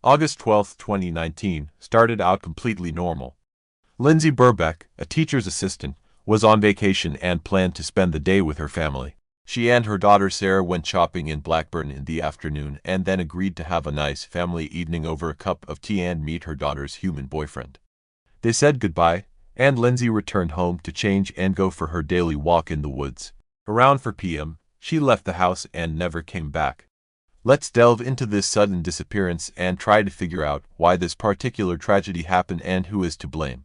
August 12, 2019, started out completely normal. Lindsay Burbeck, a teacher's assistant, was on vacation and planned to spend the day with her family. She and her daughter Sarah went shopping in Blackburn in the afternoon and then agreed to have a nice family evening over a cup of tea and meet her daughter's human boyfriend. They said goodbye, and Lindsay returned home to change and go for her daily walk in the woods. Around 4 p.m., she left the house and never came back. Let's delve into this sudden disappearance and try to figure out why this particular tragedy happened and who is to blame.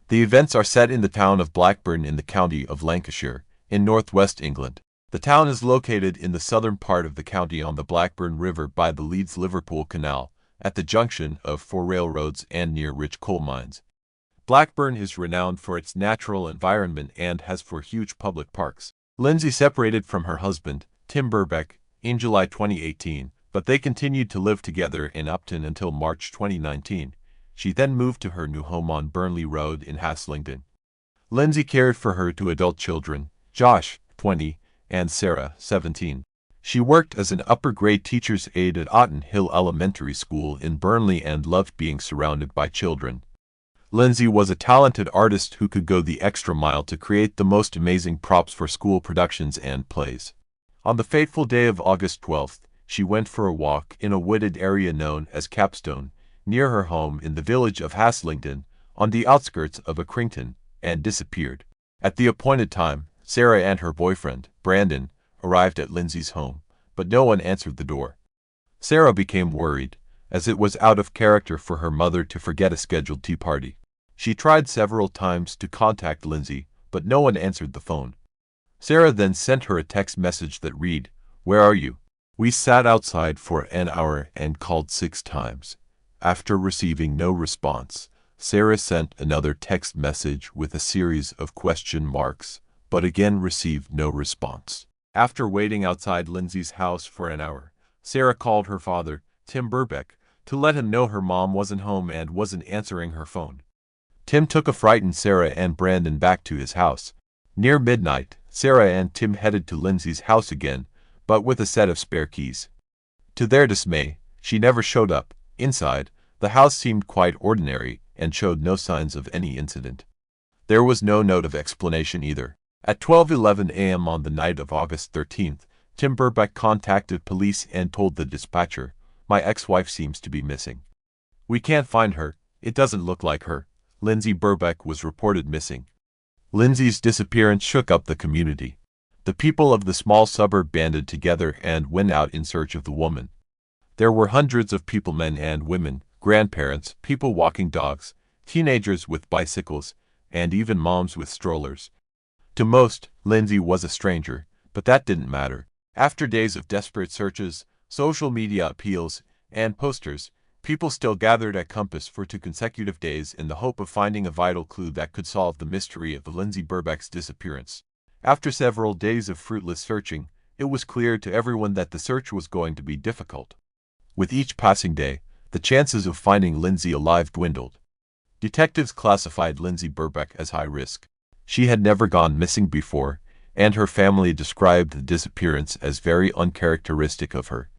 The events are set in the town of Blackburn in the county of Lancashire, in northwest England. The town is located in the southern part of the county on the Blackburn River by the Leeds-Liverpool Canal, at the junction of 4 railroads and near rich coal mines. Blackburn is renowned for its natural environment and has 4 huge public parks. Lindsay separated from her husband, Tim Burbeck, in July 2018, but they continued to live together in Upton until March 2019. She then moved to her new home on Burnley Road in Haslingden. Lindsay cared for her 2 adult children, Josh, 20, and Sarah, 17. She worked as an upper-grade teacher's aide at Otten Hill Elementary School in Burnley and loved being surrounded by children. Lindsay was a talented artist who could go the extra mile to create the most amazing props for school productions and plays. On the fateful day of August 12th, she went for a walk in a wooded area known as Capstone, near her home in the village of Haslingden, on the outskirts of Accrington, and disappeared. At the appointed time, Sarah and her boyfriend, Brandon, arrived at Lindsay's home, but no one answered the door. Sarah became worried, as it was out of character for her mother to forget a scheduled tea party. She tried several times to contact Lindsay, but no one answered the phone. Sarah then sent her a text message that read, "Where are you? We sat outside for an hour and called 6 times. After receiving no response, Sarah sent another text message with a series of question marks, but again received no response. After waiting outside Lindsay's house for an hour, Sarah called her father, Tim Burbeck, to let him know her mom wasn't home and wasn't answering her phone. Tim took a frightened Sarah and Brandon back to his house. Near midnight, Sarah and Tim headed to Lindsay's house again, but with a set of spare keys. To their dismay, she never showed up. Inside, the house seemed quite ordinary and showed no signs of any incident. There was no note of explanation either. At 12:11 a.m. on the night of August 13th, Tim Burbeck contacted police and told the dispatcher, "My ex-wife seems to be missing. We can't find her, it doesn't look like her." Lindsay Burbeck was reported missing. Lindsay's disappearance shook up the community. The people of the small suburb banded together and went out in search of the woman. There were hundreds of people, men and women, grandparents, people walking dogs, teenagers with bicycles, and even moms with strollers. To most, Lindsay was a stranger, but that didn't matter. After days of desperate searches, social media appeals, and posters, people still gathered at Compass for 2 consecutive days in the hope of finding a vital clue that could solve the mystery of Lindsay Burbeck's disappearance. After several days of fruitless searching, it was clear to everyone that the search was going to be difficult. With each passing day, the chances of finding Lindsay alive dwindled. Detectives classified Lindsay Burbeck as high risk. She had never gone missing before, and her family described the disappearance as very uncharacteristic of her.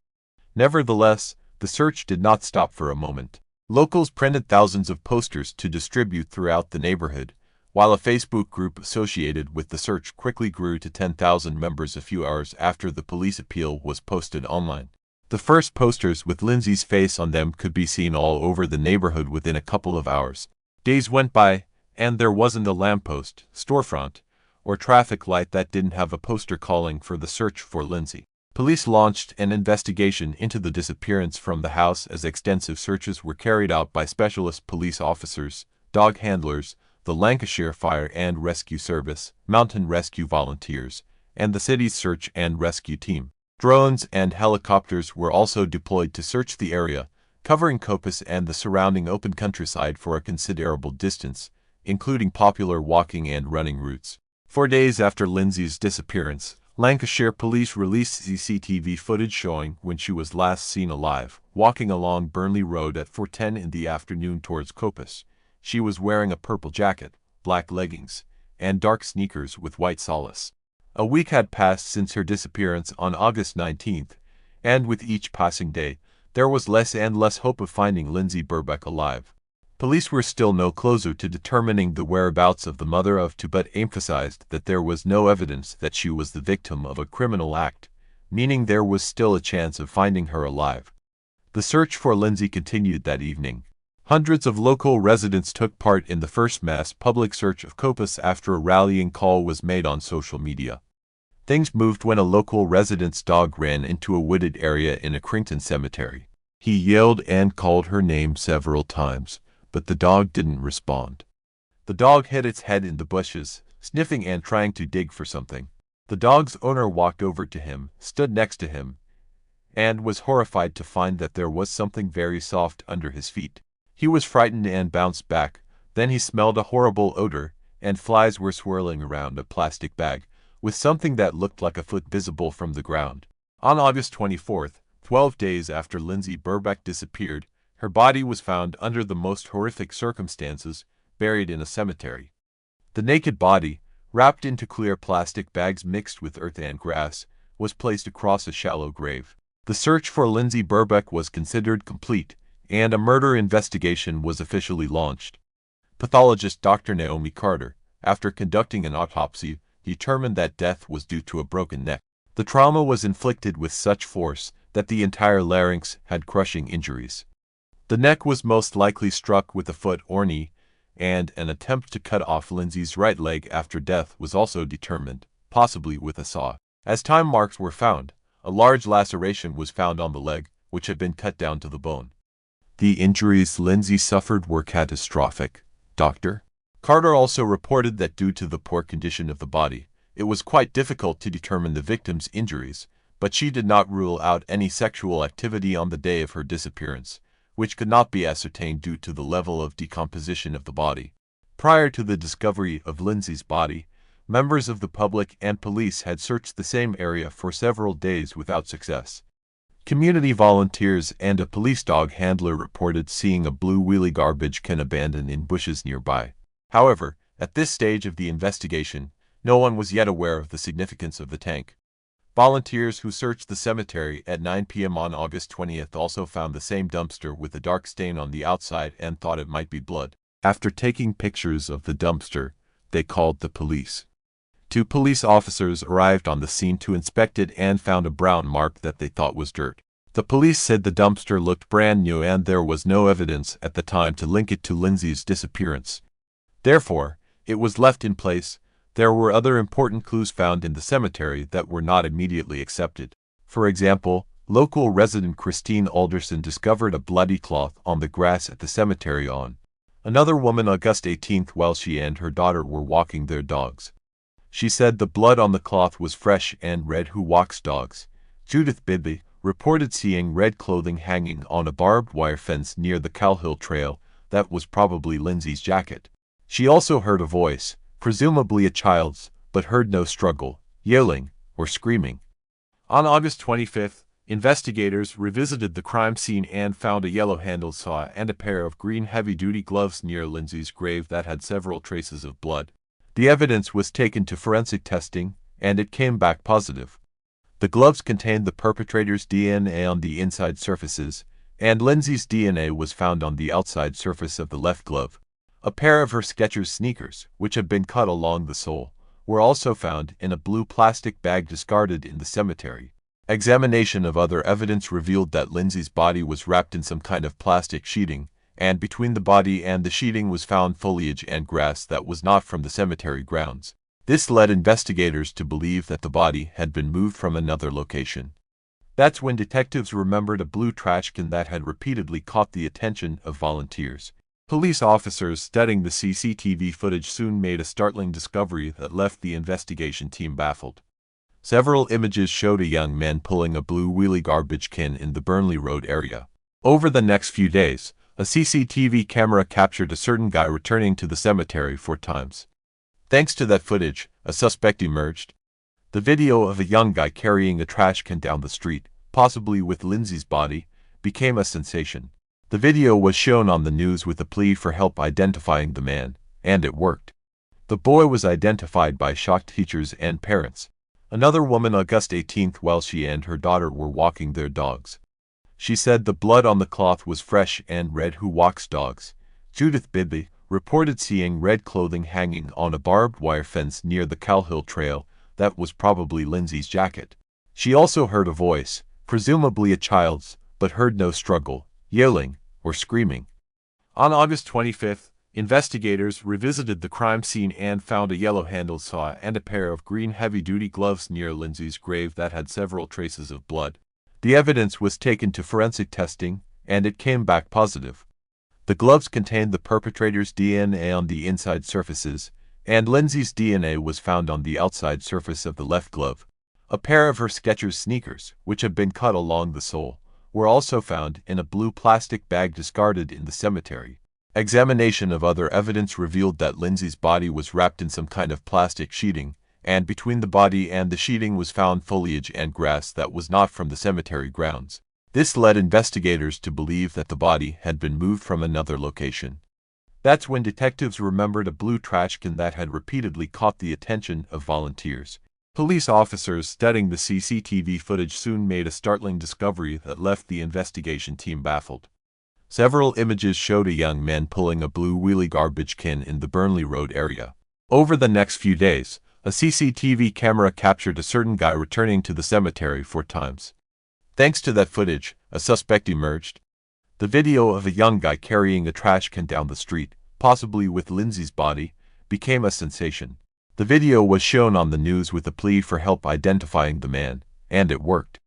Nevertheless, the search did not stop for a moment. Locals printed thousands of posters to distribute throughout the neighborhood, while a Facebook group associated with the search quickly grew to 10,000 members a few hours after the police appeal was posted online. The first posters with Lindsay's face on them could be seen all over the neighborhood within a couple of hours. Days went by, and there wasn't a lamppost, storefront, or traffic light that didn't have a poster calling for the search for Lindsay. Police launched an investigation into the disappearance from the house as extensive searches were carried out by specialist police officers, dog handlers, the Lancashire Fire and Rescue Service, mountain rescue volunteers, and the city's search and rescue team. Drones and helicopters were also deployed to search the area, covering Compass and the surrounding open countryside for a considerable distance, including popular walking and running routes. 4 days after Lindsay's disappearance, Lancashire police released CCTV footage showing when she was last seen alive, walking along Burnley Road at 4:10 in the afternoon towards Compass. She was wearing a purple jacket, black leggings, and dark sneakers with white soles. A week had passed since her disappearance on August 19th, and with each passing day, there was less and less hope of finding Lindsay Burbeck alive. Police were still no closer to determining the whereabouts of the mother of two, but emphasized that there was no evidence that she was the victim of a criminal act, meaning there was still a chance of finding her alive. The search for Lindsay continued that evening. Hundreds of local residents took part in the first mass public search of Copus after a rallying call was made on social media. Things moved when a local resident's dog ran into a wooded area in Accrington Cemetery. He yelled and called her name several times, but the dog didn't respond. The dog hid its head in the bushes, sniffing and trying to dig for something. The dog's owner walked over to him, stood next to him, and was horrified to find that there was something very soft under his feet. He was frightened and bounced back. Then he smelled a horrible odor, and flies were swirling around a plastic bag, with something that looked like a foot visible from the ground. On August 24th, 12 days after Lindsay Burbeck disappeared, her body was found under the most horrific circumstances, buried in a cemetery. The naked body, wrapped into clear plastic bags mixed with earth and grass, was placed across a shallow grave. The search for Lindsay Burbeck was considered complete, and a murder investigation was officially launched. Pathologist Dr. Naomi Carter, after conducting an autopsy, determined that death was due to a broken neck. The trauma was inflicted with such force that the entire larynx had crushing injuries. The neck was most likely struck with a foot or knee, and an attempt to cut off Lindsay's right leg after death was also determined, possibly with a saw. As time marks were found, a large laceration was found on the leg, which had been cut down to the bone. The injuries Lindsay suffered were catastrophic, Dr. Carter also reported that due to the poor condition of the body, it was quite difficult to determine the victim's injuries, but she did not rule out any sexual activity on the day of her disappearance, which could not be ascertained due to the level of decomposition of the body. Prior to the discovery of Lindsay's body, members of the public and police had searched the same area for several days without success. Community volunteers and a police dog handler reported seeing a blue wheelie garbage can abandoned in bushes nearby. However, at this stage of the investigation, no one was yet aware of the significance of the tank. Volunteers who searched the cemetery at 9 p.m. on August 20th also found the same dumpster with a dark stain on the outside and thought it might be blood. After taking pictures of the dumpster, they called the police. 2 police officers arrived on the scene to inspect it and found a brown mark that they thought was dirt. The police said the dumpster looked brand new and there was no evidence at the time to link it to Lindsay's disappearance. Therefore, it was left in place. There were other important clues found in the cemetery that were not immediately accepted. For example, local resident Christine Alderson discovered a bloody cloth on the grass at the cemetery on another woman August 18th while she and her daughter were walking their dogs. She said the blood on the cloth was fresh and red. Who walks dogs? Judith Bibby reported seeing red clothing hanging on a barbed wire fence near the Cowhill Trail. That was probably Lindsay's jacket. She also heard a voice, presumably a child's, but heard no struggle, yelling, or screaming. On August 25th, investigators revisited the crime scene and found a yellow-handled saw and a pair of green heavy-duty gloves near Lindsay's grave that had several traces of blood. The evidence was taken to forensic testing, and it came back positive. The gloves contained the perpetrator's DNA on the inside surfaces, and Lindsay's DNA was found on the outside surface of the left glove. A pair of her Skechers sneakers, which had been cut along the sole, were also found in a blue plastic bag discarded in the cemetery. Examination of other evidence revealed that Lindsay's body was wrapped in some kind of plastic sheeting, and between the body and the sheeting was found foliage and grass that was not from the cemetery grounds. This led investigators to believe that the body had been moved from another location. That's when detectives remembered a blue trash can that had repeatedly caught the attention of volunteers. Police officers studying the CCTV footage soon made a startling discovery that left the investigation team baffled. Several images showed a young man pulling a blue wheelie garbage can in the Burnley Road area. Over the next few days, a CCTV camera captured a certain guy returning to the cemetery 4 times. Thanks to that footage, a suspect emerged. The video of a young guy carrying a trash can down the street, possibly with Lindsay's body, became a sensation. The video was shown on the news with a plea for help identifying the man, and it worked. The boy was identified by shocked teachers and parents. Another woman August 18th while she and her daughter were walking their dogs. She said the blood on the cloth was fresh and red. Who walks dogs? Judith Bibby reported seeing red clothing hanging on a barbed wire fence near the Cowhill Trail. That was probably Lindsay's jacket. She also heard a voice, presumably a child's, but heard no struggle, yelling, or screaming. On August 25th, investigators revisited the crime scene and found a yellow-handled saw and a pair of green heavy-duty gloves near Lindsay's grave that had several traces of blood. The evidence was taken to forensic testing, and it came back positive. The gloves contained the perpetrator's DNA on the inside surfaces, and Lindsay's DNA was found on the outside surface of the left glove. A pair of her Skechers sneakers, which had been cut along the sole, were also found in a blue plastic bag discarded in the cemetery. Examination of other evidence revealed that Lindsay's body was wrapped in some kind of plastic sheeting, and between the body and the sheeting was found foliage and grass that was not from the cemetery grounds. This led investigators to believe that the body had been moved from another location. That's when detectives remembered a blue trash can that had repeatedly caught the attention of volunteers. Police officers studying the CCTV footage soon made a startling discovery that left the investigation team baffled. Several images showed a young man pulling a blue wheelie garbage can in the Burnley Road area. Over the next few days, a CCTV camera captured a certain guy returning to the cemetery 4 times. Thanks to that footage, a suspect emerged. The video of a young guy carrying a trash can down the street, possibly with Lindsay's body, became a sensation. The video was shown on the news with a plea for help identifying the man, and it worked.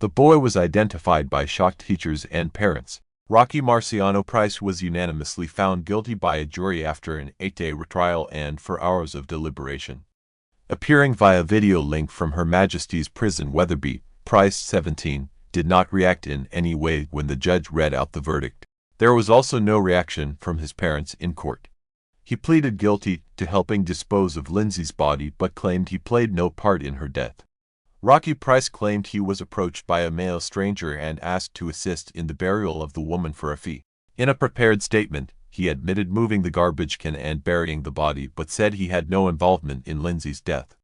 The boy was identified by shocked teachers and parents. Rocky Marciano Price was unanimously found guilty by a jury after an 8-day retrial and 4 hours of deliberation. Appearing via video link from Her Majesty's Prison Wetherby, Price, 17, did not react in any way when the judge read out the verdict. There was also no reaction from his parents in court. He pleaded guilty to helping dispose of Lindsay's body but claimed he played no part in her death. Rocky Price claimed he was approached by a male stranger and asked to assist in the burial of the woman for a fee. In a prepared statement, he admitted moving the garbage can and burying the body but said he had no involvement in Lindsay's death.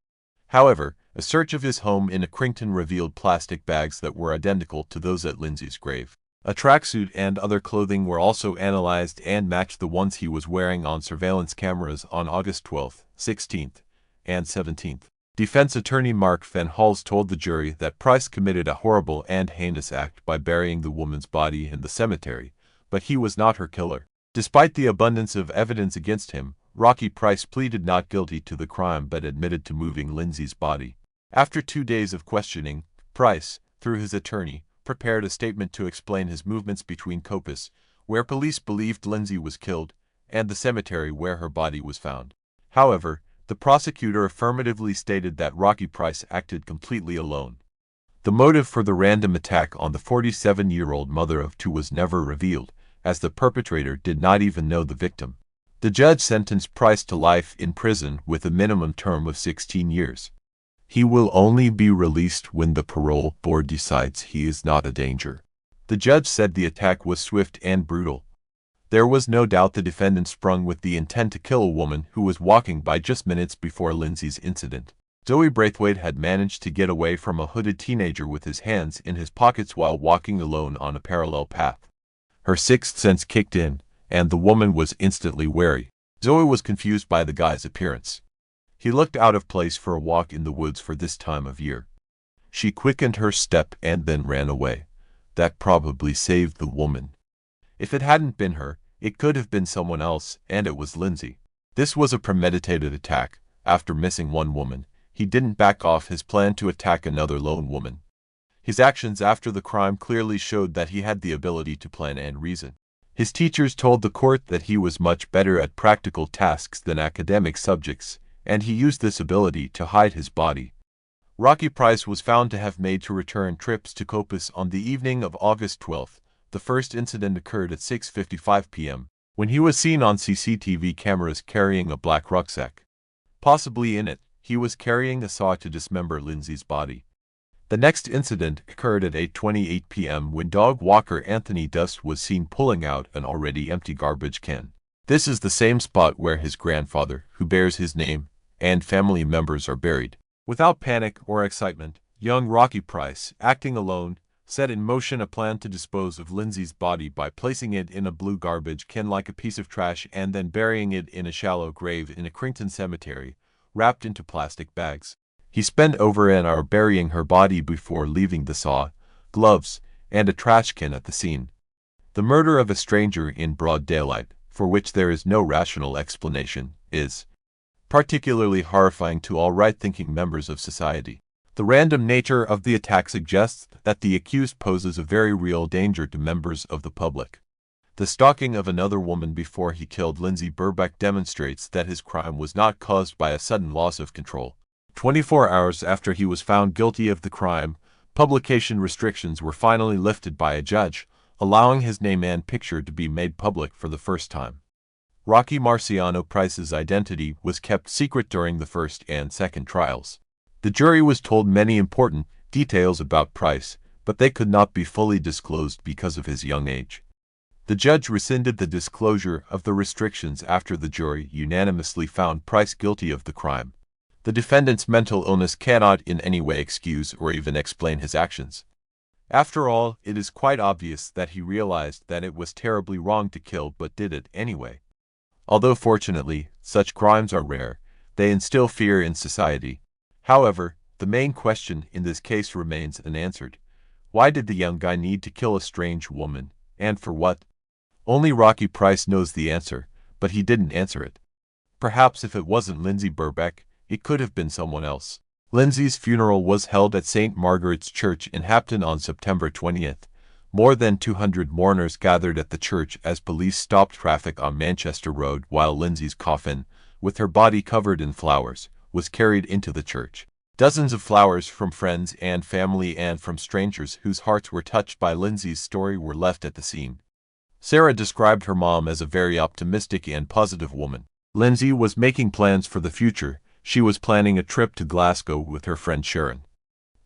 However, a search of his home in Accrington revealed plastic bags that were identical to those at Lindsay's grave. A tracksuit and other clothing were also analyzed and matched the ones he was wearing on surveillance cameras on August 12th, 16th, and 17th. Defense attorney Mark Van Hals told the jury that Price committed a horrible and heinous act by burying the woman's body in the cemetery, but he was not her killer. Despite the abundance of evidence against him, Rocky Price pleaded not guilty to the crime but admitted to moving Lindsay's body. After 2 days of questioning, Price, through his attorney, prepared a statement to explain his movements between Coppice, where police believed Lindsay was killed, and the cemetery where her body was found. However, the prosecutor affirmatively stated that Rocky Price acted completely alone. The motive for the random attack on the 47-year-old mother of 2 was never revealed, as the perpetrator did not even know the victim. The judge sentenced Price to life in prison with a minimum term of 16 years. He will only be released when the parole board decides he is not a danger. The judge said the attack was swift and brutal. There was no doubt the defendant sprung with the intent to kill a woman who was walking by just minutes before Lindsay's incident. Zoe Braithwaite had managed to get away from a hooded teenager with his hands in his pockets while walking alone on a parallel path. Her sixth sense kicked in, and the woman was instantly wary. Zoe was confused by the guy's appearance. He looked out of place for a walk in the woods for this time of year. She quickened her step and then ran away. That probably saved the woman. If it hadn't been her, it could have been someone else, and it was Lindsay. This was a premeditated attack. After missing one woman, he didn't back off his plan to attack another lone woman. His actions after the crime clearly showed that he had the ability to plan and reason. His teachers told the court that he was much better at practical tasks than academic subjects, and he used this ability to hide his body. Rocky Price was found to have made 2 return trips to Coppice on the evening of August 12th. The first incident occurred at 6:55 p.m., when he was seen on CCTV cameras carrying a black rucksack. Possibly in it, he was carrying a saw to dismember Lindsay's body. The next incident occurred at 8:28 p.m. when dog walker Anthony Dust was seen pulling out an already empty garbage can. This is the same spot where his grandfather, who bears his name, and family members are buried. Without panic or excitement, young Rocky Price, acting alone, set in motion a plan to dispose of Lindsay's body by placing it in a blue garbage can like a piece of trash and then burying it in a shallow grave in a Crington cemetery, wrapped into plastic bags. He spent over an hour burying her body before leaving the saw, gloves, and a trash can at the scene. The murder of a stranger in broad daylight, for which there is no rational explanation, is particularly horrifying to all right-thinking members of society. The random nature of the attack suggests that the accused poses a very real danger to members of the public. The stalking of another woman before he killed Lindsay Burbeck demonstrates that his crime was not caused by a sudden loss of control. 24 hours after he was found guilty of the crime, publication restrictions were finally lifted by a judge, allowing his name and picture to be made public for the first time. Rocky Marciano Price's identity was kept secret during the first and second trials. The jury was told many important details about Price, but they could not be fully disclosed because of his young age. The judge rescinded the disclosure of the restrictions after the jury unanimously found Price guilty of the crime. The defendant's mental illness cannot in any way excuse or even explain his actions. After all, it is quite obvious that he realized that it was terribly wrong to kill but did it anyway. Although fortunately, such crimes are rare, they instill fear in society. However, the main question in this case remains unanswered. Why did the young guy need to kill a strange woman, and for what? Only Rocky Price knows the answer, but he didn't answer it. Perhaps if it wasn't Lindsay Burbeck, it could have been someone else. Lindsay's funeral was held at St. Margaret's Church in Hapton on September 20th. More than 200 mourners gathered at the church as police stopped traffic on Manchester Road while Lindsay's coffin, with her body covered in flowers, was carried into the church. Dozens of flowers from friends and family and from strangers whose hearts were touched by Lindsay's story were left at the scene. Sarah described her mom as a very optimistic and positive woman. Lindsay was making plans for the future. She was planning a trip to Glasgow with her friend Sharon.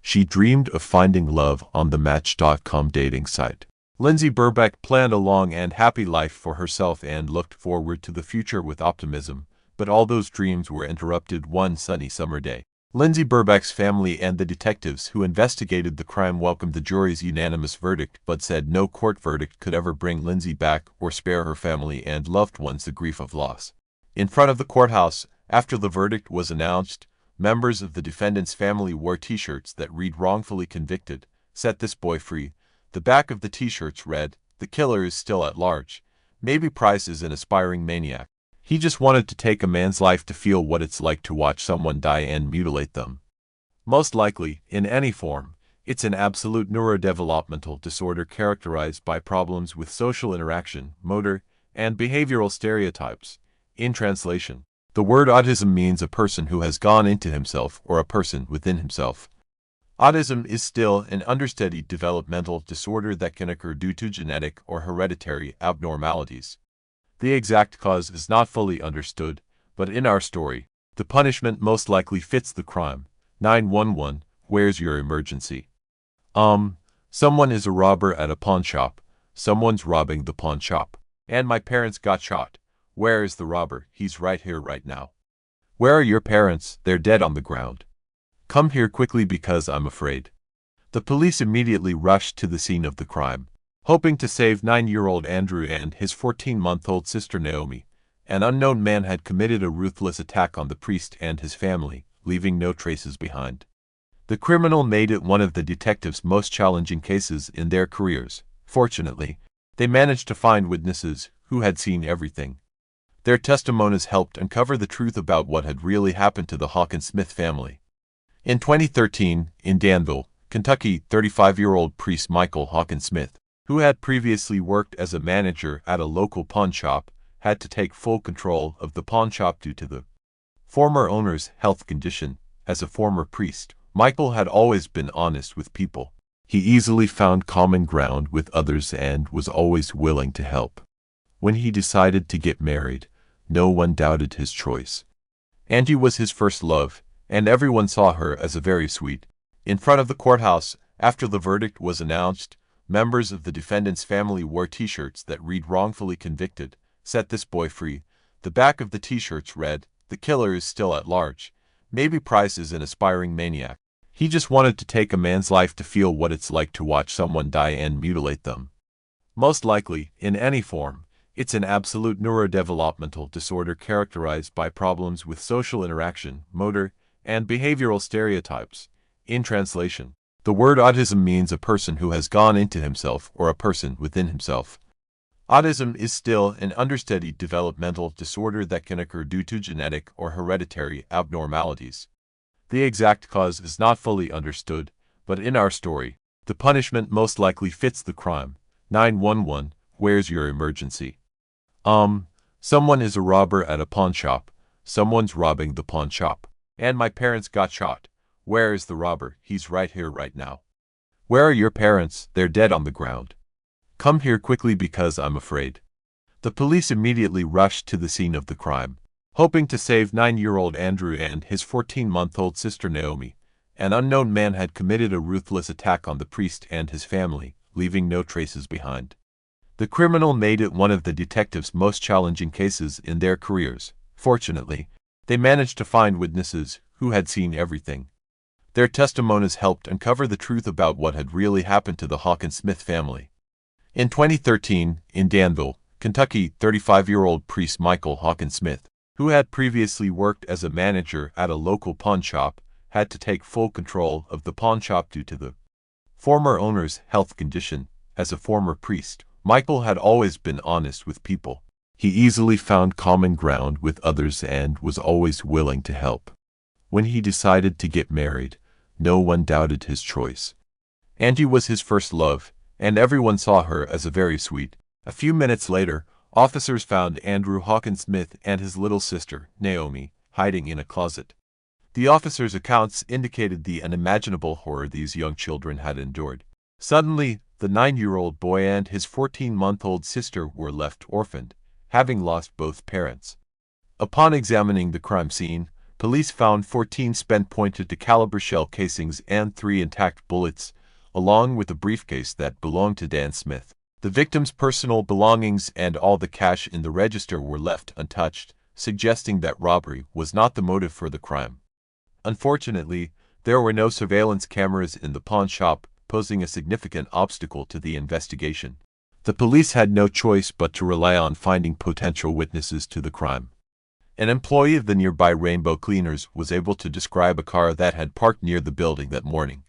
She dreamed of finding love on the Match.com dating site. Lindsay Burbeck planned a long and happy life for herself and looked forward to the future with optimism, but all those dreams were interrupted one sunny summer day. Lindsay Burbeck's family and the detectives who investigated the crime welcomed the jury's unanimous verdict but said no court verdict could ever bring Lindsay back or spare her family and loved ones the grief of loss. In front of the courthouse, after the verdict was announced, members of the defendant's family wore T-shirts that read "Wrongfully Convicted, Set This Boy Free." The back of the T-shirts read, "The killer is still at large. Maybe Price is an aspiring maniac. He just wanted to take a man's life to feel what it's like to watch someone die and mutilate them." Most likely, in any form, it's an absolute neurodevelopmental disorder characterized by problems with social interaction, motor, and behavioral stereotypes. In translation, the word autism means a person who has gone into himself or a person within himself. Autism is still an understudied developmental disorder that can occur due to genetic or hereditary abnormalities. The exact cause is not fully understood, but in our story, the punishment most likely fits the crime. 911, where's your emergency? Someone is a robber at a pawn shop. Someone's robbing the pawn shop. And my parents got shot. Where is the robber? He's right here right now. Where are your parents? They're dead on the ground. Come here quickly because I'm afraid. The police immediately rushed to the scene of the crime, hoping to save 9-year-old Andrew and his 14-month-old sister Naomi. An unknown man had committed a ruthless attack on the priest and his family, leaving no traces behind. The criminal made it one of the detectives' most challenging cases in their careers. Fortunately, they managed to find witnesses who had seen everything. Their testimonies helped uncover the truth about what had really happened to the Hawkins Smith family. In 2013, in Danville, Kentucky, 35-year-old priest Michael Hawkins Smith, who had previously worked as a manager at a local pawn shop, had to take full control of the pawn shop due to the former owner's health condition. As a former priest, Michael had always been honest with people. He easily found common ground with others and was always willing to help. When he decided to get married, no one doubted his choice. Angie was his first love, and everyone saw her as a very sweet. In front of the courthouse, after the verdict was announced, members of the defendant's family wore T-shirts that read "Wrongfully Convicted, Set This Boy Free." The back of the T-shirts read, "The killer is still at large. Maybe Price is an aspiring maniac. He just wanted to take a man's life to feel what it's like to watch someone die and mutilate them. Most likely, in any form, it's an absolute neurodevelopmental disorder characterized by problems with social interaction, motor, and behavioral stereotypes. In translation, the word autism means a person who has gone into himself or a person within himself. Autism is still an understudied developmental disorder that can occur due to genetic or hereditary abnormalities. The exact cause is not fully understood, but in our story, the punishment most likely fits the crime. 911, where's your emergency? Someone is a robber at a pawn shop. Someone's robbing the pawn shop. And my parents got shot. Where is the robber? He's right here right now. Where are your parents? They're dead on the ground. Come here quickly because I'm afraid. The police immediately rushed to the scene of the crime, hoping to save 9-year-old Andrew and his 14-month-old sister Naomi. An unknown man had committed a ruthless attack on the priest and his family, leaving no traces behind. The criminal made it one of the detectives' most challenging cases in their careers. Fortunately, they managed to find witnesses who had seen everything. Their testimonies helped uncover the truth about what had really happened to the Hawkins Smith family. In 2013, in Danville, Kentucky, 35-year-old priest Michael Hawkins Smith, who had previously worked as a manager at a local pawn shop, had to take full control of the pawn shop due to the former owner's health condition. As a former priest, Michael had always been honest with people. He easily found common ground with others and was always willing to help. When he decided to get married, no one doubted his choice. Angie was his first love, and everyone saw her as a very sweet. A few minutes later, officers found Andrew Hawkins Smith and his little sister, Naomi, hiding in a closet. The officers' accounts indicated the unimaginable horror these young children had endured. Suddenly, the 9-year-old boy and his 14-month-old sister were left orphaned, having lost both parents. Upon examining the crime scene, police found 14 spent .22 shell casings and 3 intact bullets, along with a briefcase that belonged to Dan Smith. The victim's personal belongings and all the cash in the register were left untouched, suggesting that robbery was not the motive for the crime. Unfortunately, there were no surveillance cameras in the pawn shop, posing a significant obstacle to the investigation. The police had no choice but to rely on finding potential witnesses to the crime. An employee of the nearby Rainbow Cleaners was able to describe a car that had parked near the building that morning.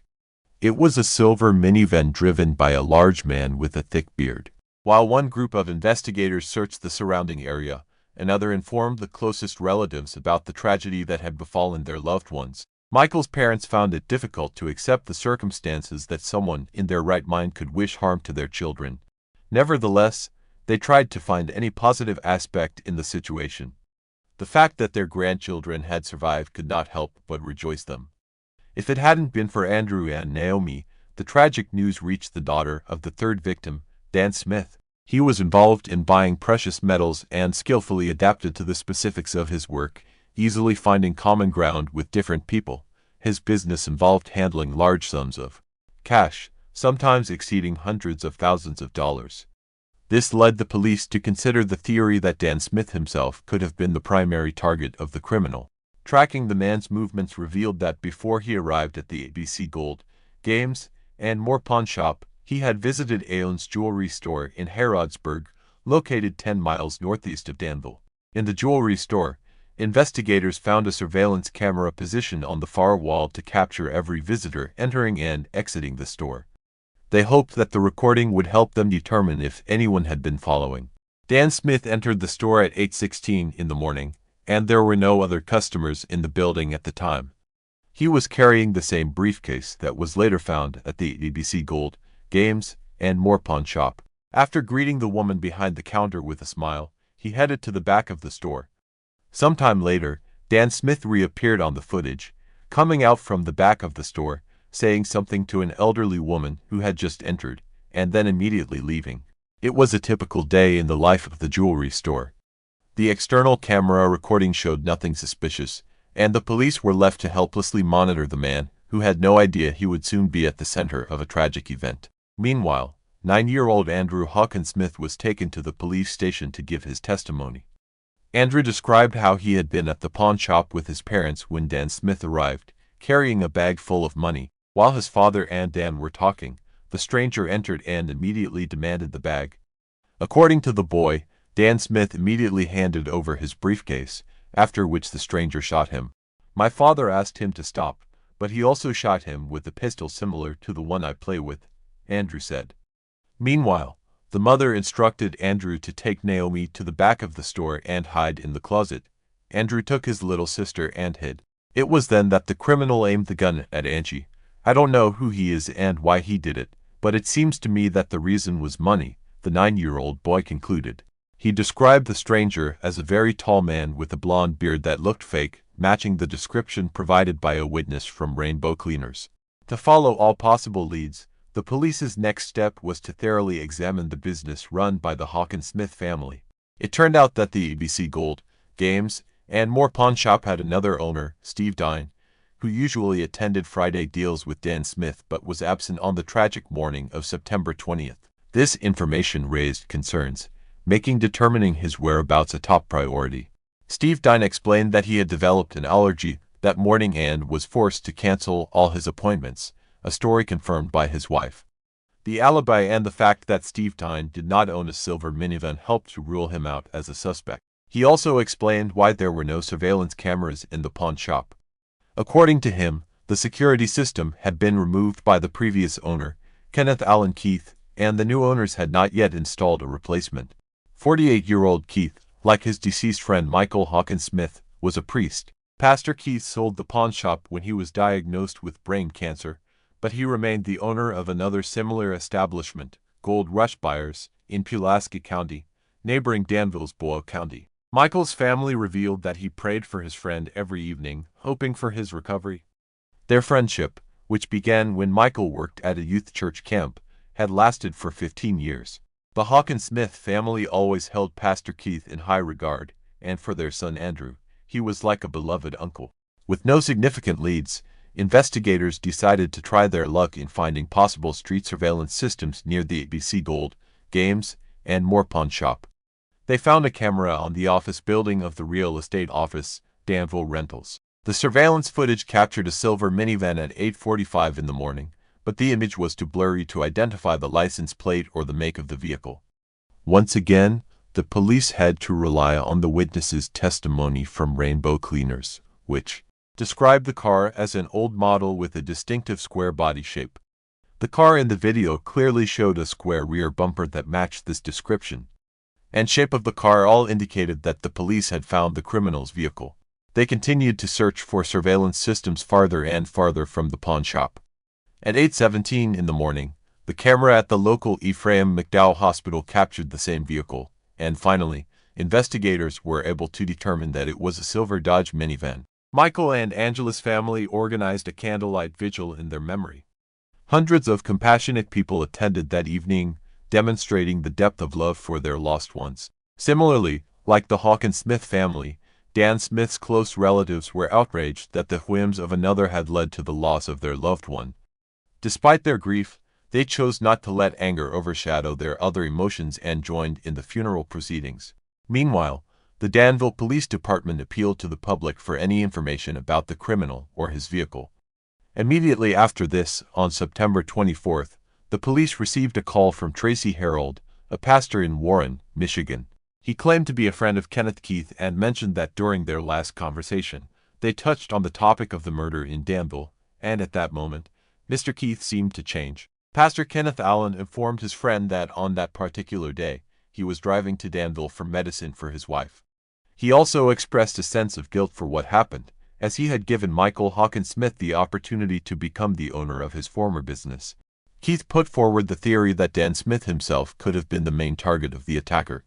It was a silver minivan driven by a large man with a thick beard. While one group of investigators searched the surrounding area, another informed the closest relatives about the tragedy that had befallen their loved ones. Michael's parents found it difficult to accept the circumstances that someone in their right mind could wish harm to their children. Nevertheless, they tried to find any positive aspect in the situation. The fact that their grandchildren had survived could not help but rejoice them. If it hadn't been for Andrew and Naomi, the tragic news reached the daughter of the third victim, Dan Smith. He was involved in buying precious metals and skillfully adapted to the specifics of his work, easily finding common ground with different people. His business involved handling large sums of cash, sometimes exceeding hundreds of thousands of dollars. This led the police to consider the theory that Dan Smith himself could have been the primary target of the criminal. Tracking the man's movements revealed that before he arrived at the ABC Gold, Games, and More pawn shop, he had visited Aon's jewelry store in Harrodsburg, located 10 miles northeast of Danville. In the jewelry store, investigators found a surveillance camera positioned on the far wall to capture every visitor entering and exiting the store. They hoped that the recording would help them determine if anyone had been following. Dan Smith entered the store at 8:16 in the morning, and there were no other customers in the building at the time. He was carrying the same briefcase that was later found at the ABC Gold, Games, and More pawn shop. After greeting the woman behind the counter with a smile, he headed to the back of the store. Sometime later, Dan Smith reappeared on the footage, coming out from the back of the store, saying something to an elderly woman who had just entered, and then immediately leaving. It was a typical day in the life of the jewelry store. The external camera recording showed nothing suspicious, and the police were left to helplessly monitor the man, who had no idea he would soon be at the center of a tragic event. Meanwhile, 9-year-old Andrew Hawkins Smith was taken to the police station to give his testimony. Andrew described how he had been at the pawn shop with his parents when Dan Smith arrived, carrying a bag full of money. While his father and Dan were talking, the stranger entered and immediately demanded the bag. According to the boy, Dan Smith immediately handed over his briefcase, after which the stranger shot him. My father asked him to stop, but he also shot him with a pistol similar to the one I play with, Andrew said. Meanwhile, the mother instructed Andrew to take Naomi to the back of the store and hide in the closet. Andrew took his little sister and hid. It was then that the criminal aimed the gun at Angie. I don't know who he is and why he did it, but it seems to me that the reason was money, the 9-year-old boy concluded. He described the stranger as a very tall man with a blonde beard that looked fake, matching the description provided by a witness from Rainbow Cleaners. To follow all possible leads, the police's next step was to thoroughly examine the business run by the Hawkins-Smith family. It turned out that the ABC Gold, Games, and More pawn shop had another owner, Steve Dine, who usually attended Friday deals with Dan Smith but was absent on the tragic morning of September 20th. This information raised concerns, making determining his whereabouts a top priority. Steve Dine explained that he had developed an allergy that morning and was forced to cancel all his appointments, a story confirmed by his wife. The alibi and the fact that Steve Dine did not own a silver minivan helped to rule him out as a suspect. He also explained why there were no surveillance cameras in the pawn shop. According to him, the security system had been removed by the previous owner, Kenneth Allen Keith, and the new owners had not yet installed a replacement. 48-year-old Keith, like his deceased friend Michael Hawkins-Smith, was a priest. Pastor Keith sold the pawn shop when he was diagnosed with brain cancer, but he remained the owner of another similar establishment, Gold Rush Buyers, in Pulaski County, neighboring Danville's Boyle County. Michael's family revealed that he prayed for his friend every evening, hoping for his recovery. Their friendship, which began when Michael worked at a youth church camp, had lasted for 15 years. The Hawkins-Smith family always held Pastor Keith in high regard, and for their son Andrew, he was like a beloved uncle. With no significant leads, investigators decided to try their luck in finding possible street surveillance systems near the ABC Gold, Games, and More pawn shop. They found a camera on the office building of the real estate office, Danville Rentals. The surveillance footage captured a silver minivan at 8:45 in the morning, but the image was too blurry to identify the license plate or the make of the vehicle. Once again, the police had to rely on the witness's testimony from Rainbow Cleaners, which described the car as an old model with a distinctive square body shape. The car in the video clearly showed a square rear bumper that matched this description, and shape of the car all indicated that the police had found the criminal's vehicle. They continued to search for surveillance systems farther and farther from the pawn shop. At 8:17 in the morning, the camera at the local Ephraim McDowell Hospital captured the same vehicle, and finally, investigators were able to determine that it was a silver Dodge minivan. Michael and Angela's family organized a candlelight vigil in their memory. Hundreds of compassionate people attended that evening, demonstrating the depth of love for their lost ones. Similarly, like the Hawkins-Smith family, Dan Smith's close relatives were outraged that the whims of another had led to the loss of their loved one. Despite their grief, they chose not to let anger overshadow their other emotions and joined in the funeral proceedings. Meanwhile, the Danville Police Department appealed to the public for any information about the criminal or his vehicle. Immediately after this, on September 24th, the police received a call from Tracy Harold, a pastor in Warren, Michigan. He claimed to be a friend of Kenneth Keith and mentioned that during their last conversation, they touched on the topic of the murder in Danville, and at that moment, Mr. Keith seemed to change. Pastor Kenneth Allen informed his friend that on that particular day, he was driving to Danville for medicine for his wife. He also expressed a sense of guilt for what happened, as he had given Michael Hawkins-Smith the opportunity to become the owner of his former business. Keith put forward the theory that Dan Smith himself could have been the main target of the attacker.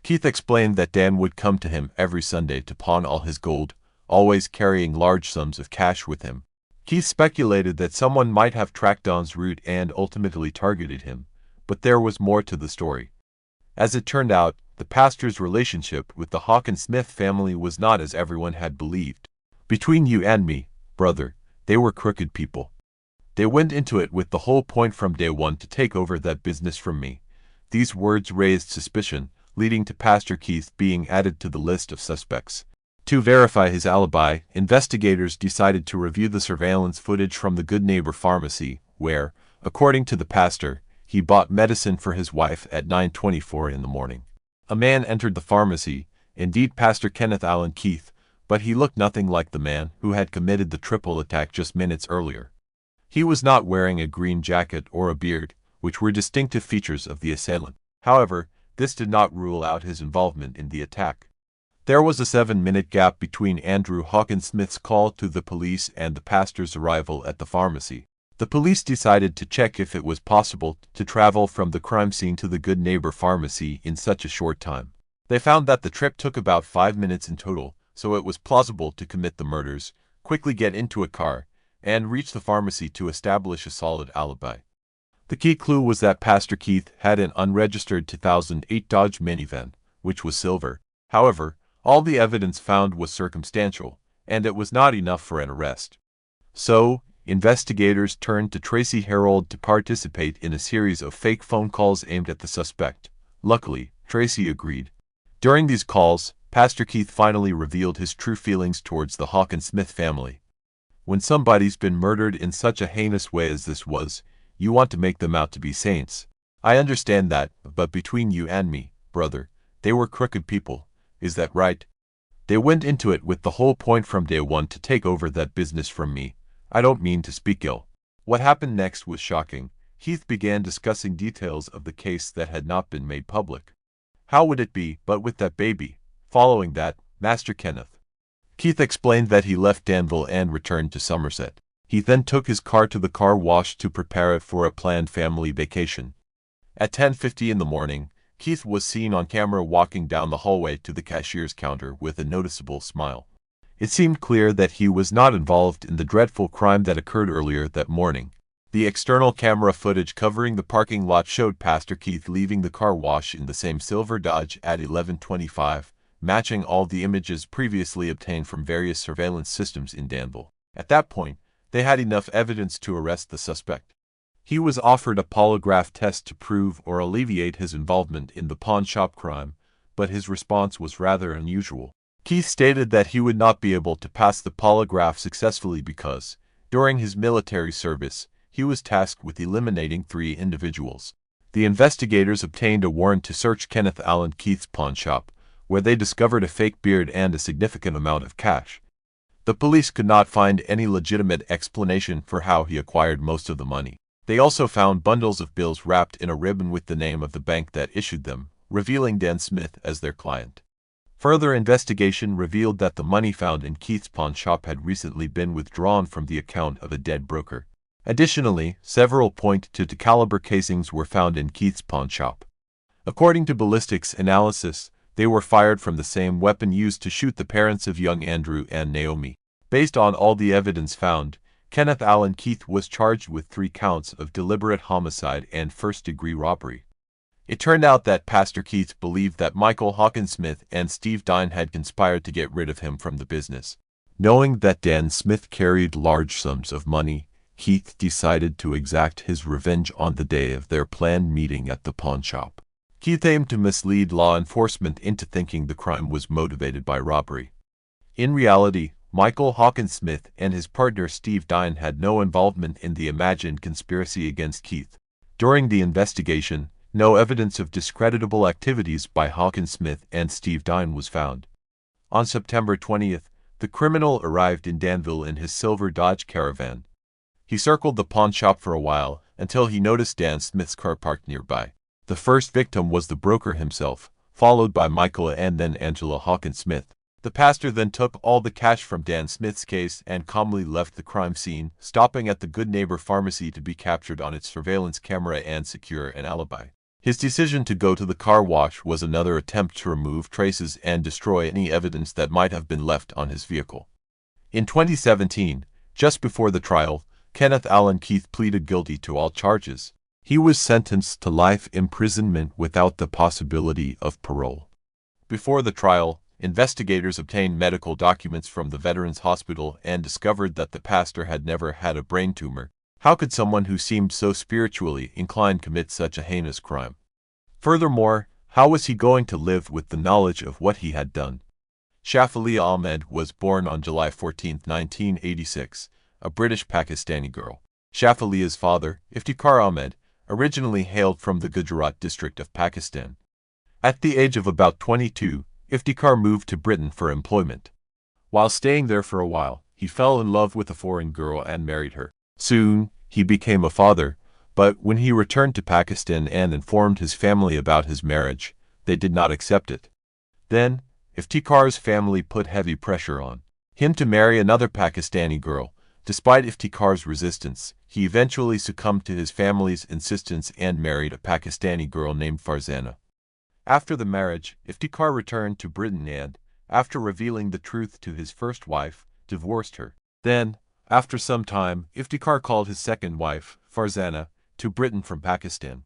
Keith explained that Dan would come to him every Sunday to pawn all his gold, always carrying large sums of cash with him. Keith speculated that someone might have tracked Dan's route and ultimately targeted him, but there was more to the story. As it turned out, the pastor's relationship with the Hawkins-Smith family was not as everyone had believed. "Between you and me, brother, they were crooked people. They went into it with the whole point from day one to take over that business from me." These words raised suspicion, leading to Pastor Keith being added to the list of suspects. To verify his alibi, investigators decided to review the surveillance footage from the Good Neighbor pharmacy, where, according to the pastor, he bought medicine for his wife at 9:24 in the morning. A man entered the pharmacy, indeed Pastor Kenneth Allen Keith, but he looked nothing like the man who had committed the triple attack just minutes earlier. He was not wearing a green jacket or a beard, which were distinctive features of the assailant. However, this did not rule out his involvement in the attack. There was a 7-minute gap between Andrew Hawkins-Smith's call to the police and the pastor's arrival at the pharmacy. The police decided to check if it was possible to travel from the crime scene to the Good Neighbor pharmacy in such a short time. They found that the trip took about 5 minutes in total, so it was plausible to commit the murders, quickly get into a car, and reach the pharmacy to establish a solid alibi. The key clue was that Pastor Keith had an unregistered 2008 Dodge minivan, which was silver. However, all the evidence found was circumstantial, and it was not enough for an arrest. So, investigators turned to Tracy Harold to participate in a series of fake phone calls aimed at the suspect. Luckily, Tracy agreed. During these calls, Pastor Keith finally revealed his true feelings towards the Hawkins-Smith family. When somebody's been murdered in such a heinous way as this was, you want to make them out to be saints. I understand that, but between you and me, brother, they were crooked people. Is that right? They went into it with the whole point from day one to take over that business from me. I don't mean to speak ill. What happened next was shocking. Keith began discussing details of the case that had not been made public. How would it be, but with that baby? Following that, Master Kenneth. Keith explained that he left Danville and returned to Somerset. He then took his car to the car wash to prepare it for a planned family vacation. At 10:50 in the morning, Keith was seen on camera walking down the hallway to the cashier's counter with a noticeable smile. It seemed clear that he was not involved in the dreadful crime that occurred earlier that morning. The external camera footage covering the parking lot showed Pastor Keith leaving the car wash in the same silver Dodge at 11:25, matching all the images previously obtained from various surveillance systems in Danville. At that point, they had enough evidence to arrest the suspect. He was offered a polygraph test to prove or alleviate his involvement in the pawn shop crime, but his response was rather unusual. Keith stated that he would not be able to pass the polygraph successfully because, during his military service, he was tasked with eliminating 3 individuals. The investigators obtained a warrant to search Kenneth Allen Keith's pawn shop, where they discovered a fake beard and a significant amount of cash. The police could not find any legitimate explanation for how he acquired most of the money. They also found bundles of bills wrapped in a ribbon with the name of the bank that issued them, revealing Dan Smith as their client. Further investigation revealed that the money found in Keith's pawn shop had recently been withdrawn from the account of a dead broker. Additionally, several .22 caliber casings were found in Keith's pawn shop. According to ballistics analysis, they were fired from the same weapon used to shoot the parents of young Andrew and Naomi. Based on all the evidence found, Kenneth Allen Keith was charged with 3 counts of deliberate homicide and first-degree robbery. It turned out that Pastor Keith believed that Michael Hawkins-Smith and Steve Dine had conspired to get rid of him from the business. Knowing that Dan Smith carried large sums of money, Keith decided to exact his revenge on the day of their planned meeting at the pawn shop. Keith aimed to mislead law enforcement into thinking the crime was motivated by robbery. In reality, Michael Hawkins-Smith and his partner Steve Dine had no involvement in the imagined conspiracy against Keith. During the investigation, no evidence of discreditable activities by Hawkins-Smith and Steve Dine was found. On September 20th, the criminal arrived in Danville in his silver Dodge Caravan. He circled the pawn shop for a while until he noticed Dan Smith's car parked nearby. The first victim was the broker himself, followed by Michael and then Angela Hawkins-Smith. The pastor then took all the cash from Dan Smith's case and calmly left the crime scene, stopping at the Good Neighbor pharmacy to be captured on its surveillance camera and secure an alibi. His decision to go to the car wash was another attempt to remove traces and destroy any evidence that might have been left on his vehicle. In 2017, just before the trial, Kenneth Allen Keith pleaded guilty to all charges. He was sentenced to life imprisonment without the possibility of parole. Before the trial, investigators obtained medical documents from the Veterans Hospital and discovered that the pastor had never had a brain tumor. How could someone who seemed so spiritually inclined commit such a heinous crime? Furthermore, how was he going to live with the knowledge of what he had done? Shafilia Ahmed was born on July 14, 1986, a British Pakistani girl. Shafilia's father, Iftikhar Ahmed, originally hailed from the Gujarat district of Pakistan. At the age of about 22, Iftikhar moved to Britain for employment. While staying there for a while, he fell in love with a foreign girl and married her. Soon, he became a father, but when he returned to Pakistan and informed his family about his marriage, they did not accept it. Then, Iftikhar's family put heavy pressure on him to marry another Pakistani girl. Despite Iftikhar's resistance, he eventually succumbed to his family's insistence and married a Pakistani girl named Farzana. After the marriage, Iftikhar returned to Britain and, after revealing the truth to his first wife, divorced her. Then, after some time, Iftikhar called his second wife, Farzana, to Britain from Pakistan.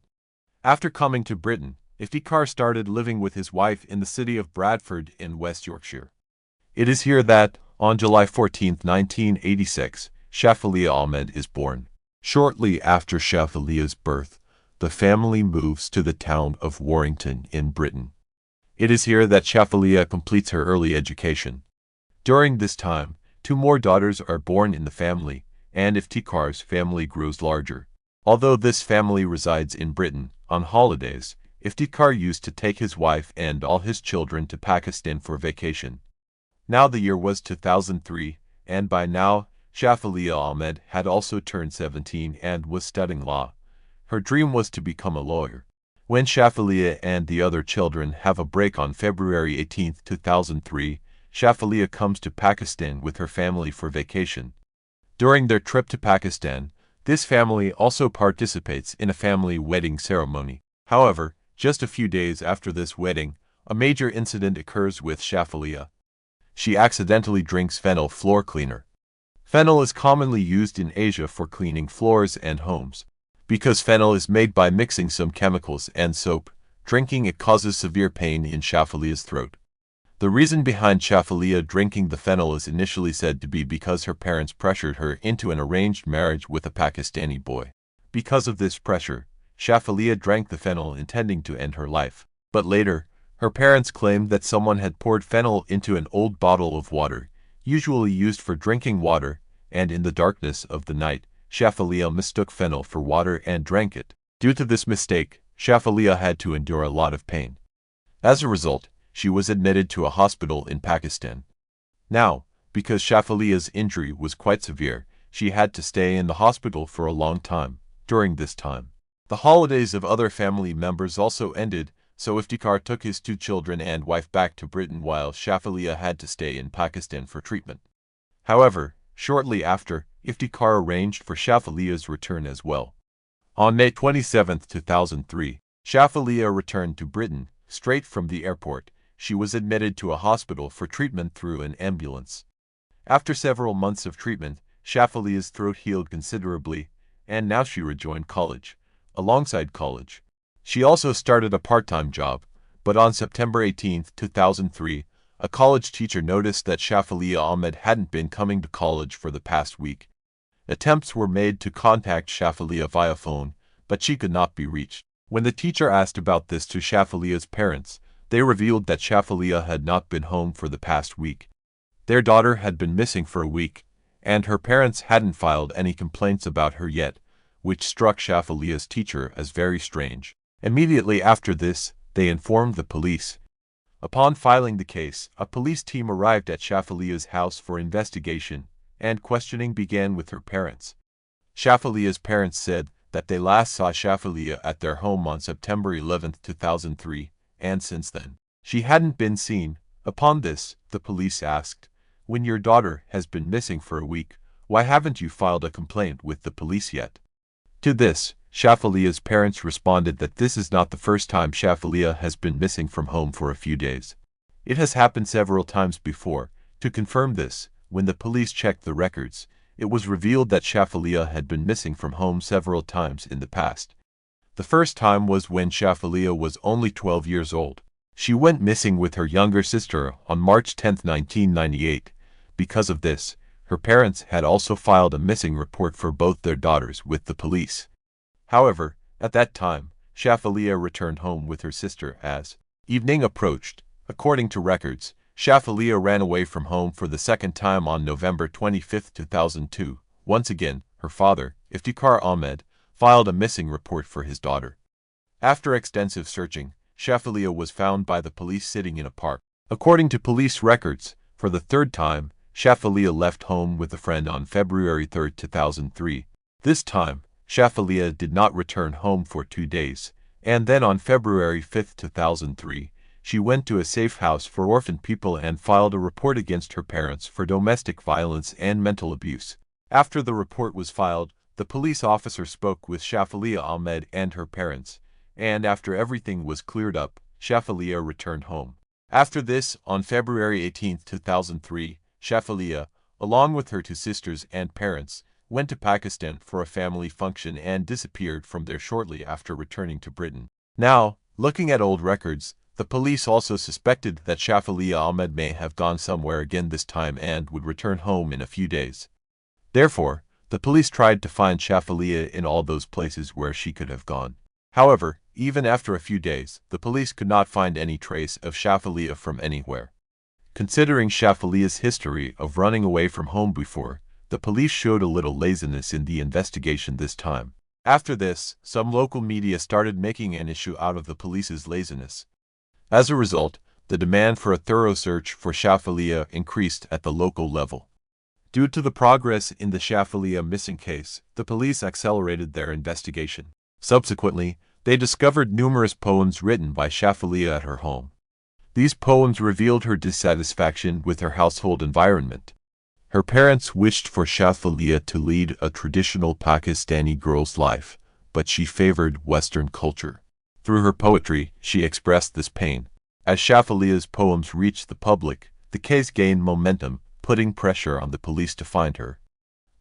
After coming to Britain, Iftikhar started living with his wife in the city of Bradford in West Yorkshire. It is here that, on July 14, 1986, Shafilia Ahmed is born. Shortly after Shafilia's birth, the family moves to the town of Warrington in Britain. It is here that Shafilia completes her early education. During this time, 2 more daughters are born in the family, and Iftikhar's family grows larger. Although this family resides in Britain, on holidays, Iftikhar used to take his wife and all his children to Pakistan for vacation. Now the year was 2003, and by now, Shafilia Ahmed had also turned 17 and was studying law. Her dream was to become a lawyer. When Shafilia and the other children have a break on February 18, 2003, Shafilia comes to Pakistan with her family for vacation. During their trip to Pakistan, this family also participates in a family wedding ceremony. However, just a few days after this wedding, a major incident occurs with Shafilia. She accidentally drinks fennel floor cleaner. Fennel is commonly used in Asia for cleaning floors and homes. Because fennel is made by mixing some chemicals and soap, drinking it causes severe pain in Shafilia's throat. The reason behind Shafilia drinking the fennel is initially said to be because her parents pressured her into an arranged marriage with a Pakistani boy. Because of this pressure, Shafilia drank the fennel intending to end her life. But later, her parents claimed that someone had poured fennel into an old bottle of water, usually used for drinking water, and in the darkness of the night, Shafilia mistook fennel for water and drank it. Due to this mistake, Shafilia had to endure a lot of pain. As a result, she was admitted to a hospital in Pakistan. Now, because Shafilia's injury was quite severe, she had to stay in the hospital for a long time. During this time, the holidays of other family members also ended, so Iftikhar took his 2 children and wife back to Britain while Shafilia had to stay in Pakistan for treatment. However, shortly after, Iftikhar arranged for Shafilia's return as well. On May 27, 2003, Shafilia returned to Britain. Straight from the airport, she was admitted to a hospital for treatment through an ambulance. After several months of treatment, Shafilia's throat healed considerably, and now she rejoined college. Alongside college, she also started a part-time job, but on September 18, 2003, a college teacher noticed that Shafilia Ahmed hadn't been coming to college for the past week. Attempts were made to contact Shafilia via phone, but she could not be reached. When the teacher asked about this to Shafilia's parents, they revealed that Shafilia had not been home for the past week. Their daughter had been missing for a week, and her parents hadn't filed any complaints about her yet, which struck Shafilia's teacher as very strange. Immediately after this, they informed the police. Upon filing the case, a police team arrived at Shafilia's house for investigation, and questioning began with her parents. Shafilia's parents said that they last saw Shafilia at their home on September 11, 2003, and since then, she hadn't been seen. Upon this, the police asked, "When your daughter has been missing for a week, why haven't you filed a complaint with the police yet?" To this, Shafilia's parents responded that this is not the first time Shafilia has been missing from home for a few days. It has happened several times before. To confirm this, when the police checked the records, it was revealed that Shafilia had been missing from home several times in the past. The first time was when Shafilia was only 12 years old. She went missing with her younger sister on March 10, 1998. Because of this, her parents had also filed a missing report for both their daughters with the police. However, at that time, Shafilia returned home with her sister as evening approached. According to records, Shafalia ran away from home for the second time on November 25, 2002. Once again, her father, Iftikhar Ahmed, filed a missing report for his daughter. After extensive searching, Shafalia was found by the police sitting in a park. According to police records, for the third time, Shafalia left home with a friend on February 3, 2003. This time, Shafalia did not return home for 2 days, and then on February 5, 2003, she went to a safe house for orphan people and filed a report against her parents for domestic violence and mental abuse. After the report was filed, the police officer spoke with Shafalia Ahmed and her parents, and after everything was cleared up, Shafalia returned home. After this, on February 18, 2003, Shafalia, along with her 2 sisters and parents, went to Pakistan for a family function and disappeared from there shortly after returning to Britain. Now, looking at old records, the police also suspected that Shafalia Ahmed may have gone somewhere again this time and would return home in a few days. Therefore, the police tried to find Shafalia in all those places where she could have gone. However, even after a few days, the police could not find any trace of Shafalia from anywhere. Considering Shafalia's history of running away from home before, the police showed a little laziness in the investigation this time. After this, some local media started making an issue out of the police's laziness. As a result, the demand for a thorough search for Shafalia increased at the local level. Due to the progress in the Shafalia missing case, the police accelerated their investigation. Subsequently, they discovered numerous poems written by Shafalia at her home. These poems revealed her dissatisfaction with her household environment. Her parents wished for Shafalia to lead a traditional Pakistani girl's life, but she favored Western culture. Through her poetry, she expressed this pain. As Shafalia's poems reached the public, the case gained momentum, putting pressure on the police to find her.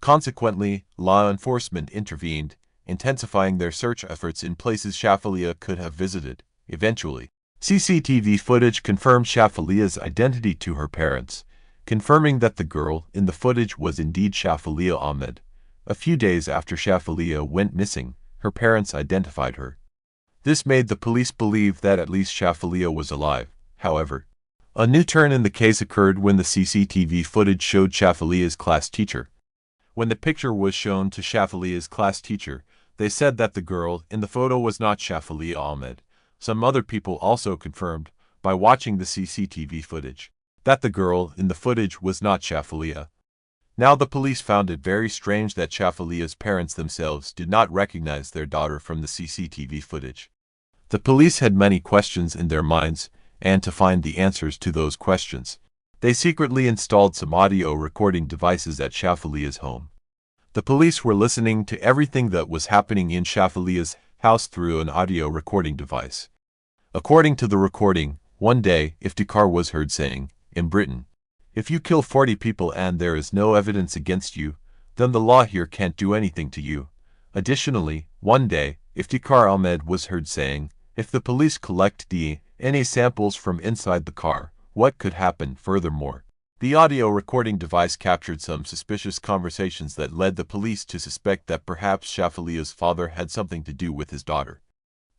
Consequently, law enforcement intervened, intensifying their search efforts in places Shafalia could have visited. Eventually, CCTV footage confirmed Shafalia's identity to her parents, confirming that the girl in the footage was indeed Shafalia Ahmed. A few days after Shafalia went missing, her parents identified her. This made the police believe that at least Shafalia was alive. However, a new turn in the case occurred when the CCTV footage showed Shafalia's class teacher. When the picture was shown to Shafalia's class teacher, they said that the girl in the photo was not Shafalia Ahmed. Some other people also confirmed, by watching the CCTV footage, that the girl in the footage was not Shafalia. Now the police found it very strange that Shafalia's parents themselves did not recognize their daughter from the CCTV footage. The police had many questions in their minds, and to find the answers to those questions, they secretly installed some audio recording devices at Shafalia's home. The police were listening to everything that was happening in Shafalia's house through an audio recording device. According to the recording, one day, Iftikhar was heard saying, "In Britain, if you kill 40 people and there is no evidence against you, then the law here can't do anything to you." Additionally, one day, Iftikhar Ahmed was heard saying, "If the police collect DNA samples from inside the car, what could happen?" Furthermore, the audio recording device captured some suspicious conversations that led the police to suspect that perhaps Shafalia's father had something to do with his daughter.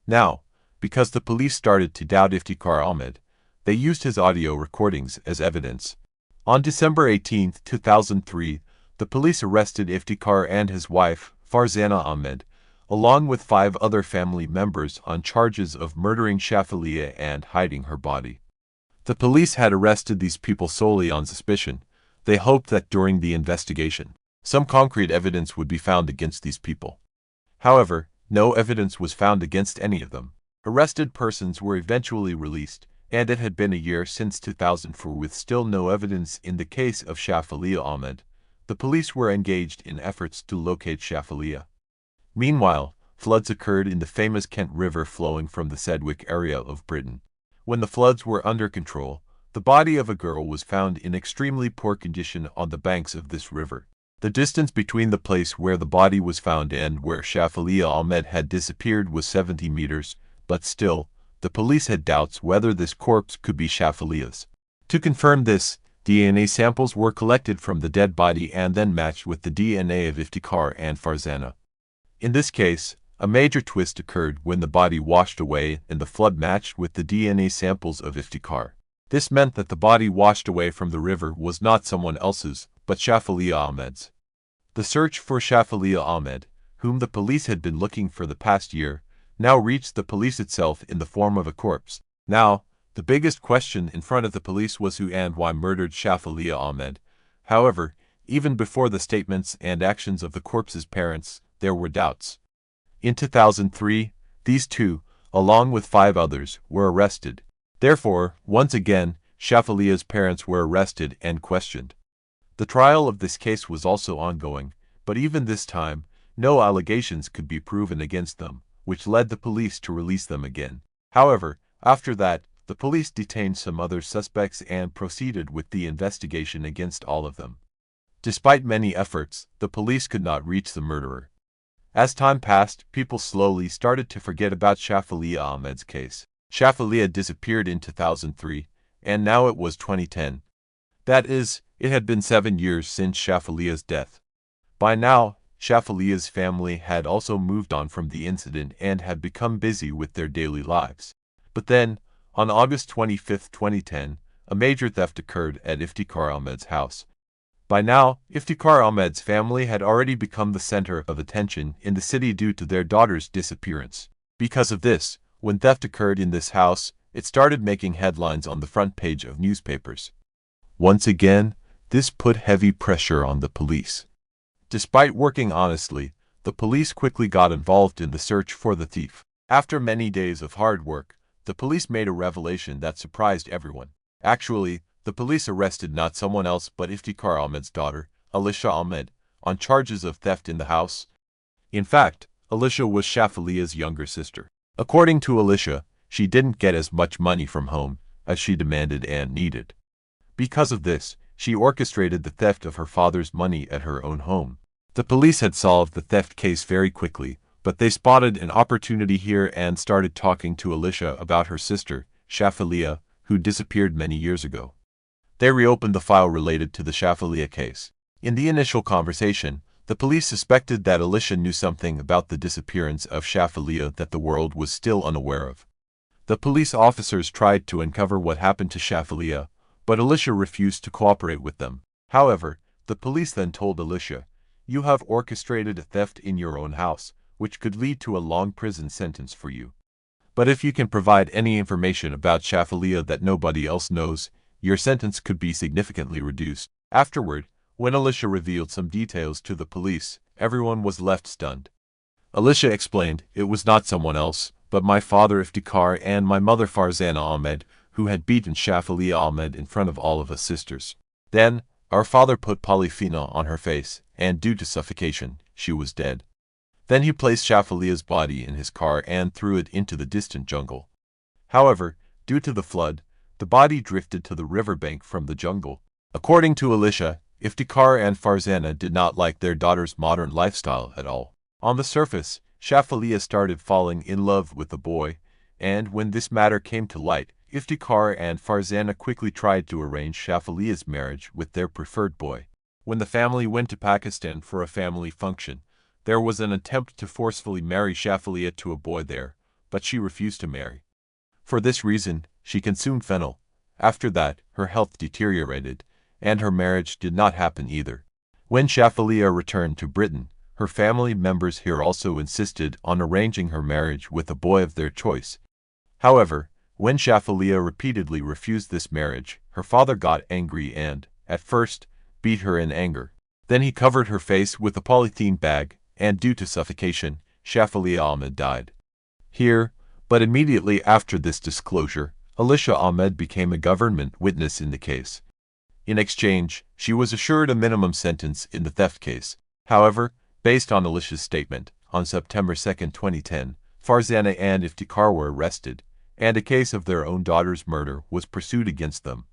Now, because the police started to doubt Iftikhar Ahmed, they used his audio recordings as evidence. On December 18, 2003, the police arrested Iftikhar and his wife, Farzana Ahmed, along with 5 other family members on charges of murdering Shafalia and hiding her body. The police had arrested these people solely on suspicion. They hoped that during the investigation, some concrete evidence would be found against these people. However, no evidence was found against any of them. Arrested persons were eventually released, and it had been a year since 2004 with still no evidence in the case of Shafalia Ahmed. The police were engaged in efforts to locate Shafalia. Meanwhile, floods occurred in the famous Kent River flowing from the Sedgwick area of Britain. When the floods were under control, the body of a girl was found in extremely poor condition on the banks of this river. The distance between the place where the body was found and where Shafalia Ahmed had disappeared was 70 meters, but still, the police had doubts whether this corpse could be Shafalia's. To confirm this, DNA samples were collected from the dead body and then matched with the DNA of Iftikhar and Farzana. In this case, a major twist occurred when the body washed away and the flood matched with the DNA samples of Iftikhar. This meant that the body washed away from the river was not someone else's, but Shafalia Ahmed's. The search for Shafalia Ahmed, whom the police had been looking for the past year, now reached the police itself in the form of a corpse. Now, the biggest question in front of the police was who and why murdered Shafalia Ahmed. However, even before the statements and actions of the corpse's parents, there were doubts. In 2003, these two, along with 5 others, were arrested. Therefore, once again, Shafalia's parents were arrested and questioned. The trial of this case was also ongoing, but even this time, no allegations could be proven against them, which led the police to release them again. However, after that, the police detained some other suspects and proceeded with the investigation against all of them. Despite many efforts, the police could not reach the murderer. As time passed, people slowly started to forget about Shafalia Ahmed's case. Shafalia disappeared in 2003, and now it was 2010. That is, it had been 7 years since Shafalia's death. By now, Shafalia's family had also moved on from the incident and had become busy with their daily lives. But then, on August 25, 2010, a major theft occurred at Iftikhar Ahmed's house. By now, Iftikhar Ahmed's family had already become the center of attention in the city due to their daughter's disappearance. Because of this, when theft occurred in this house, it started making headlines on the front page of newspapers. Once again, this put heavy pressure on the police. Despite working honestly, the police quickly got involved in the search for the thief. After many days of hard work, the police made a revelation that surprised everyone. Actually, the police arrested not someone else but Iftikhar Ahmed's daughter, Alicia Ahmed, on charges of theft in the house. In fact, Alicia was Shafalia's younger sister. According to Alicia, she didn't get as much money from home as she demanded and needed. Because of this, she orchestrated the theft of her father's money at her own home. The police had solved the theft case very quickly, but they spotted an opportunity here and started talking to Alicia about her sister, Shafalia, who disappeared many years ago. They reopened the file related to the Shafalia case. In the initial conversation, the police suspected that Alicia knew something about the disappearance of Shafalia that the world was still unaware of. The police officers tried to uncover what happened to Shafalia, but Alicia refused to cooperate with them. However, the police then told Alicia, "You have orchestrated a theft in your own house, which could lead to a long prison sentence for you. But if you can provide any information about Shafalia that nobody else knows, your sentence could be significantly reduced." Afterward, when Alicia revealed some details to the police, everyone was left stunned. Alicia explained, "It was not someone else, but my father Iftikhar and my mother Farzana Ahmed, who had beaten Shafalia Ahmed in front of all of us sisters. Then, our father put polyphenol on her face, and due to suffocation, she was dead. Then he placed Shafalia's body in his car and threw it into the distant jungle. However, due to the flood, the body drifted to the riverbank from the jungle." According to Alicia, Iftikhar and Farzana did not like their daughter's modern lifestyle at all. On the surface, Shafalia started falling in love with the boy, and when this matter came to light, Iftikhar and Farzana quickly tried to arrange Shafalia's marriage with their preferred boy. When the family went to Pakistan for a family function, there was an attempt to forcefully marry Shafalia to a boy there, but she refused to marry. For this reason, she consumed fennel. After that, her health deteriorated, and her marriage did not happen either. When Shafalia returned to Britain, her family members here also insisted on arranging her marriage with a boy of their choice. However, when Shafalia repeatedly refused this marriage, her father got angry and, at first, beat her in anger. Then he covered her face with a polythene bag, and due to suffocation, Shafalia Ahmed died. Here, but immediately after this disclosure, Alicia Ahmed became a government witness in the case. In exchange, she was assured a minimum sentence in the theft case. However, based on Alicia's statement, on September 2, 2010, Farzana and Iftikhar were arrested, and a case of their own daughter's murder was pursued against them.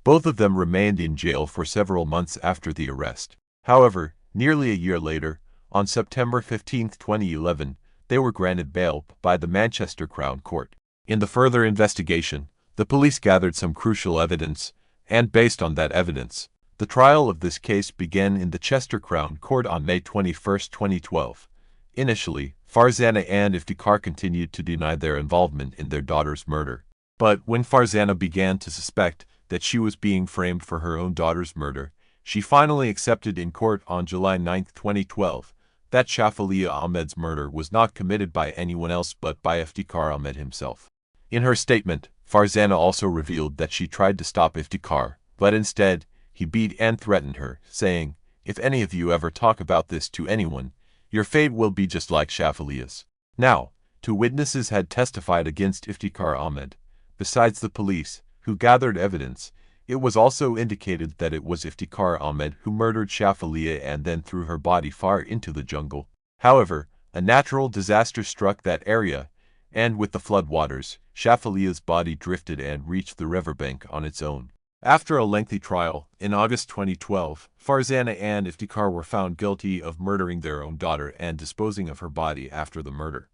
Both of them remained in jail for several months after the arrest. However, nearly a year later, on September 15, 2011, they were granted bail by the Manchester Crown Court. In the further investigation, the police gathered some crucial evidence, and based on that evidence, the trial of this case began in the Chester Crown Court on May 21, 2012. Initially, Farzana and Iftikhar continued to deny their involvement in their daughter's murder. But when Farzana began to suspect that she was being framed for her own daughter's murder, she finally accepted in court on July 9, 2012, that Shafalia Ahmed's murder was not committed by anyone else but by Iftikhar Ahmed himself. In her statement, Farzana also revealed that she tried to stop Iftikhar, but instead, he beat and threatened her, saying, "If any of you ever talk about this to anyone, your fate will be just like Shafalia's." Now, two witnesses had testified against Iftikhar Ahmed. Besides the police, who gathered evidence, it was also indicated that it was Iftikhar Ahmed who murdered Shafalia and then threw her body far into the jungle. However, a natural disaster struck that area, and with the flood waters, Shafalia's body drifted and reached the riverbank on its own. After a lengthy trial, in August 2012, Farzana and Iftikhar were found guilty of murdering their own daughter and disposing of her body after the murder.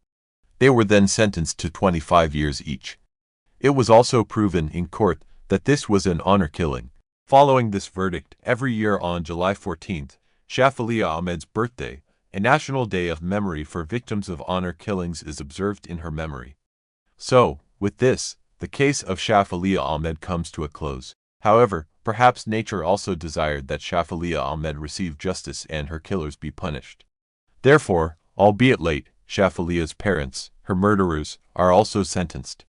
They were then sentenced to 25 years each. It was also proven in court that this was an honor killing. Following this verdict, every year on July 14th, Shafalia Ahmed's birthday, a national day of memory for victims of honor killings, is observed in her memory. So, with this, the case of Shafalia Ahmed comes to a close. However, perhaps nature also desired that Shafalia Ahmed receive justice and her killers be punished. Therefore, albeit late, Shafalia's parents, her murderers, are also sentenced.